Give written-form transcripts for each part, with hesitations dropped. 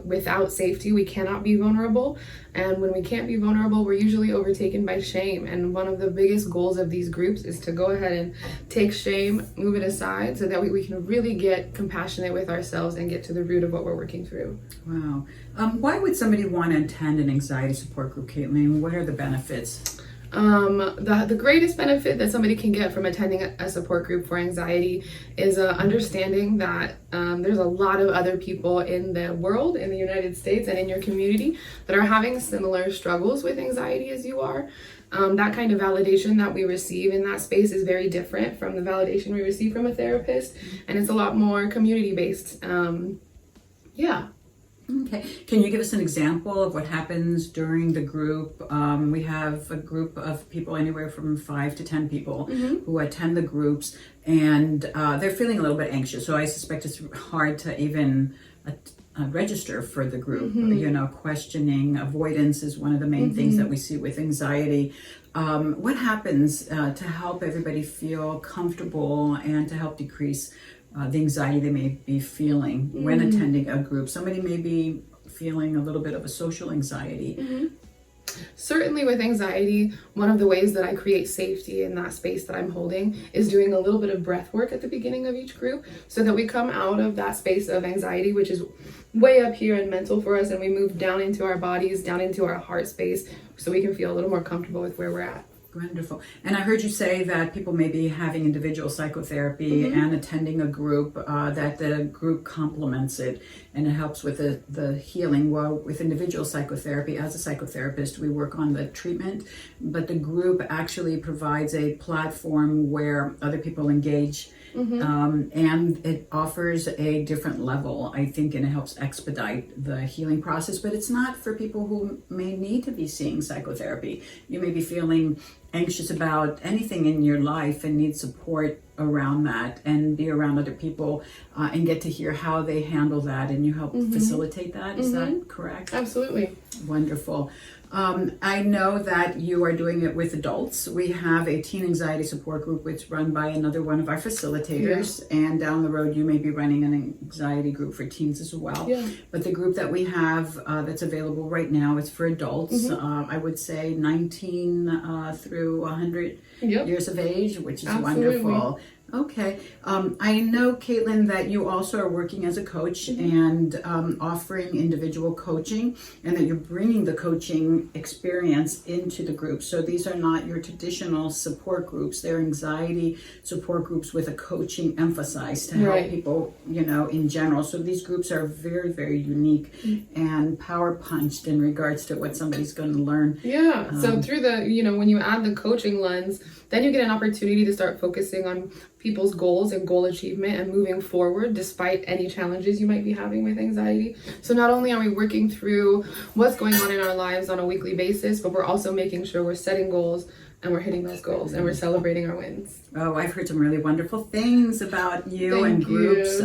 Without safety, we cannot be vulnerable. And when we can't be vulnerable, we're usually overtaken by shame. And one of the biggest goals of these groups is to go ahead and take shame, move it aside, so that we can really get compassionate with ourselves and get to the root of what we're working through. Wow. Why would somebody want to attend an anxiety support group, Kaitlyn? What are the benefits? The greatest benefit that somebody can get from attending a support group for anxiety is understanding that there's a lot of other people in the world, in the United States, and in your community that are having similar struggles with anxiety as you are. That kind of validation that we receive in that space is very different from the validation we receive from a therapist, and it's a lot more community-based. Yeah. Okay. Can you give us an example of what happens during the group? We have a group of people, anywhere from 5 to 10 people, who attend the groups, and they're feeling a little bit anxious. So I suspect it's hard to even register for the group. Questioning, avoidance is one of the main things that we see with anxiety. What happens to help everybody feel comfortable and to help decrease the anxiety they may be feeling when attending a group? Somebody may be feeling a little bit of a social anxiety. Certainly with anxiety, one of the ways that I create safety in that space that I'm holding is doing a little bit of breath work at the beginning of each group, so that we come out of that space of anxiety, which is way up here and mental for us, and we move down into our bodies, down into our heart space, so we can feel a little more comfortable with where we're at. Wonderful. And I heard you say that people may be having individual psychotherapy and attending a group, that the group complements it and it helps with the healing. Well, with individual psychotherapy, as a psychotherapist, we work on the treatment, but the group actually provides a platform where other people engage. And it offers a different level, I think, and it helps expedite the healing process. But it's not for people who may need to be seeing psychotherapy. You may be feeling anxious about anything in your life and need support around that, and be around other people and get to hear how they handle that, and you help facilitate that. Is that correct? Absolutely. Wonderful. I know that you are doing it with adults. We have a teen anxiety support group, which is run by another one of our facilitators. And down the road, you may be running an anxiety group for teens as well. But the group that we have that's available right now is for adults. I would say 19 through 100 years of age, which is wonderful. Okay. I know, Kaitlyn, that you also are working as a coach and offering individual coaching, and that you're bringing the coaching experience into the group. So these are not your traditional support groups. They're anxiety support groups with a coaching emphasis to help people, in general. So these groups are very, very unique and power punched in regards to what somebody's going to learn. So through the, when you add the coaching lens, then you get an opportunity to start focusing on people's goals and goal achievement and moving forward despite any challenges you might be having with anxiety. So not only are we working through what's going on in our lives on a weekly basis, but we're also making sure we're setting goals and we're hitting those goals and we're celebrating our wins. Oh, I've heard some really wonderful things about you and groups.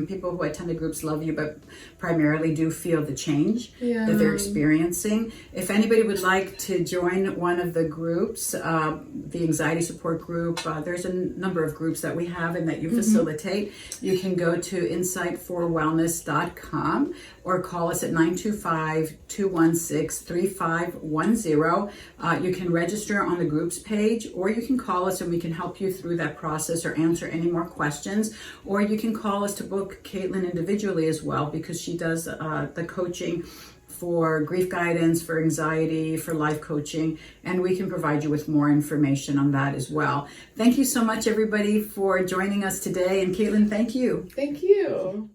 People who attend the groups love you, but primarily do feel the change that they're experiencing. If anybody would like to join one of the groups, the anxiety support group, there's a number of groups that we have and that you facilitate. You can go to insightforwellness.com or call us at 925-216-3510. You can register on the groups page, or you can call us and we can help you through that process or answer any more questions. Or you can call us to book Kaitlyn individually as well, because she does the coaching for grief guidance, for anxiety, for life coaching, and we can provide you with more information on that as well. Thank you so much, everybody, for joining us today. And Kaitlyn, thank you. Thank you.